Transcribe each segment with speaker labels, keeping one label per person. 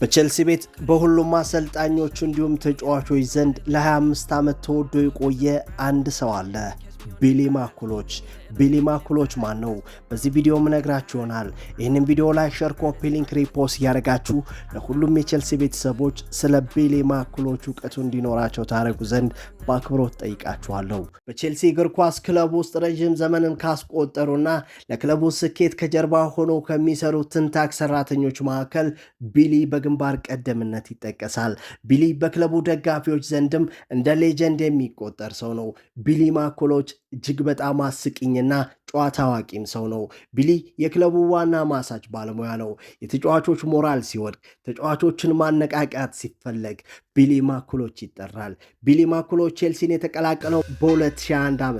Speaker 1: በቼልሲ ቤት በሁሉም አሰልጣኞች እንዲሁም ተጫዋቾች ዘንድ ለ25 ዓመት ተወዶ የቆየ አንድ ሰው አለ። ቢሊ ማኩሎች። ቢሊ ማኩሎች ማን ነው? በዚህ ቪዲዮ ምነግራችሁ ይሆናል። ይህንን ቪዲዮ ላይክ፣ ሼር፣ ኮፒ ሊንክ፣ ሪፖስት ያደርጋችሁ ለሁሉም የቼልሲ ቤተሰቦች ስለ ቢሊ ማኩሎች እውቀቱ እንዲኖራቸው ታደርጉ ዘንድ በአክብሮት ጠይቃችኋለሁ። በቼልሲ እግር ኳስ ክለብ ውስጥ ረዥም ዘመንን ካስቆጠሩና ለክለቡ ስኬት ከጀርባ ሆኖ ከሚሰሩ ትንታክ ሰራተኞች መካከል ቢሊ በግንባር ቀደምነት ይጠቀሳል። ቢሊ በክለቡ ደጋፊዎች ዘንድም እንደ ሌጀንድ የሚቆጠር ሰው ነው። ቢሊ ማኩሎች እጅግ በጣም አስቂኝና ጨዋታ አዋቂም ሰው ነው። ቢሊ የክለቡ ዋና ማሳጅ ባለሙያ ነው። የተጫዋቾች ሞራል ሲወድቅ፣ ተጫዋቾችን ማነቃቃት ሲፈለግ ቢሊ ማኩሎች ይጠራል። ቢሊ ማኩሎች ቼልሲን የተቀላቀለው በ2001 ዓ.ም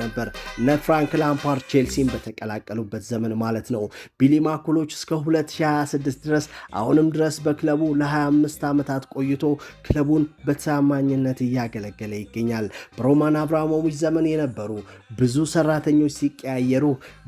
Speaker 1: ነበር። እነ ፍራንክ ላምፓርድ ቼልሲን በተቀላቀሉበት ዘመን ማለት ነው። ቢሊ ማኩሎች እስከ 2026 ድረስ አሁንም ድረስ በክለቡ ለ25 ዓመታት ቆይቶ ክለቡን በታማኝነት እያገለገለ ይገኛል። በሮማን አብራሞቪች ዘመን የነበሩ ብዙ ሰራተኞች ሲቀያየሩ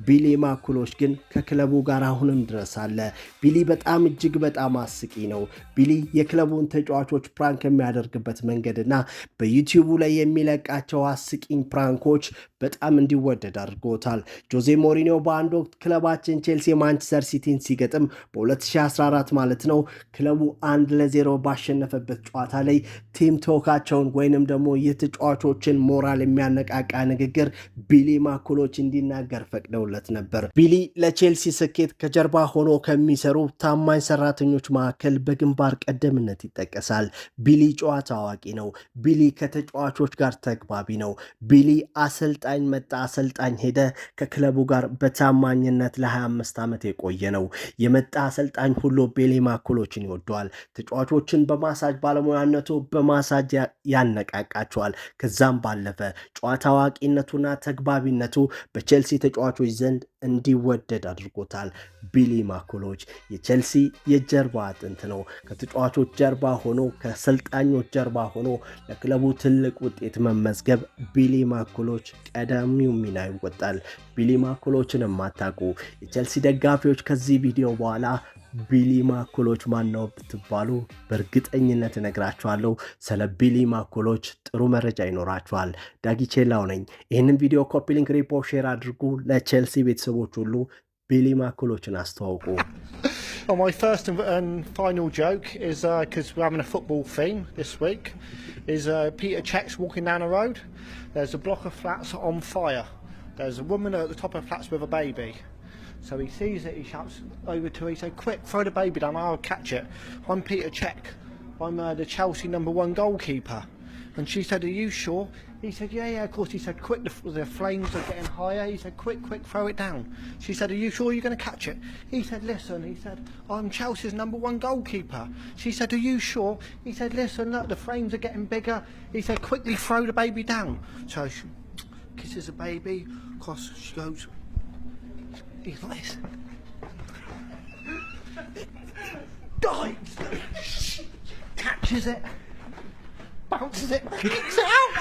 Speaker 1: ቢሊ ማኩሎች ግን ከክለቡ ጋር አሁንም ድረስ አለ። ቢሊ በጣም እጅግ በጣም አስቂ ነው። ቢሊ የክለቡን ተጫዋቾች ፕራንክ የሚያደርግበት መንገድና በዩቲዩቡ ላይ የሚለቃቸው አስቂኝ ፕራንኮች በጣም እንዲወደድ አድርጎታል። ጆዜ ሞሪኒዮ በአንድ ወቅት ክለባችን ቼልሲ ማንቸስተር ሲቲን ሲገጥም በ2014 ማለት ነው ክለቡ 1-0 ባሸነፈበት ጨዋታ ላይ ቲም ቶካቸውን ወይንም ደግሞ የተጫዋቾችን ሞራል የሚያነቃቃ ንግግር ቢሊ ማኩሎች እንዲናገር ፈቅደውለት ነበር። ቢሊ ለቼልሲ ስኬት ከጀርባ ሆኖ ከሚሰሩ ታማኝ ሰራተኞች መካከል በግንባር ቀደምነት ይጠቀሳል። ቢሊ ጨዋታ አዋቂ ነው። ቢሊ ከተጫዋቾች ጋር ተግባቢ ነው። ቢሊ አሰልጣኝ መጣ አሰልጣኝ ሄደ ከክለቡ ጋር በታማኝነት ለ25 ዓመት የቆየ ነው። የመጣ አሰልጣኝ ሁሉ ቢሊ ማኩሎችን ይወደዋል። ተጫዋቾችን በማሳጅ ባለሙያነቱ በማሳጅ ያነቃቃቸዋል። ከዛም ባለፈ ጨዋታ አዋቂነቱና ተግባቢነቱ በቼልሲ ተጫዋቾች ዘንድ እንዲወደድ አድርጎታል። ቢሊ ማኩሎች የቼልሲ የጀርባ አጥንት ነው። ከተጫዋቾች ጀርባ ሆኖ ከአሰልጣኞች ጀርባ ሆኖ ለክለቡ ትልቅ ውጤት መመዝገብ ቢሊ ማኩሎች ቀዳሚው ሚና ይወጣል። ቢሊ ማኩሎችን የማታውቁ የቼልሲ ደጋፊዎች ከዚህ ቪዲዮ በኋላ ቢሊ ማኩሎች ማነው ብትባሉ በእርግጠኝነት እነግራችኋለሁ። ስለ ቢሊ ማኩሎች ጥሩ መረጃ ይኖራችኋል። ዳጊ ቼላው ነኝ። ይህንን ቪዲዮ ኮፒ ሊንክ፣ ሪፖስት፣ ሼር አድርጉ። ለቼልሲ ቤተሰቦች ሁሉ ቢሊ ማኩሎችን አስተዋውቁ።
Speaker 2: Well, my first and final joke is because we're having a football theme this week. Is Peter Cech's walking down the road. There's a block of flats on fire. There's a woman at the top of the flats with a baby. So he sees it. He shouts over to her. He said, "Quick, throw the baby down. I'll catch it. I'm Peter Cech. I'm the Chelsea #1 goalkeeper." And she said, "Are you sure?" He said, yeah, of course. He said, "Quick, the flames are getting higher." He said, quick, throw it down." She said, "Are you sure you're going to catch it?" He said, "Listen," he said, "I'm Chelsea's #1 goalkeeper." She said, "Are you sure?" He said, "Listen, look, the flames are getting bigger." He said, "Quickly throw the baby down." So she kisses the baby, across, she goes, he's like this. Dives, catches it, bounces it, kicks it out.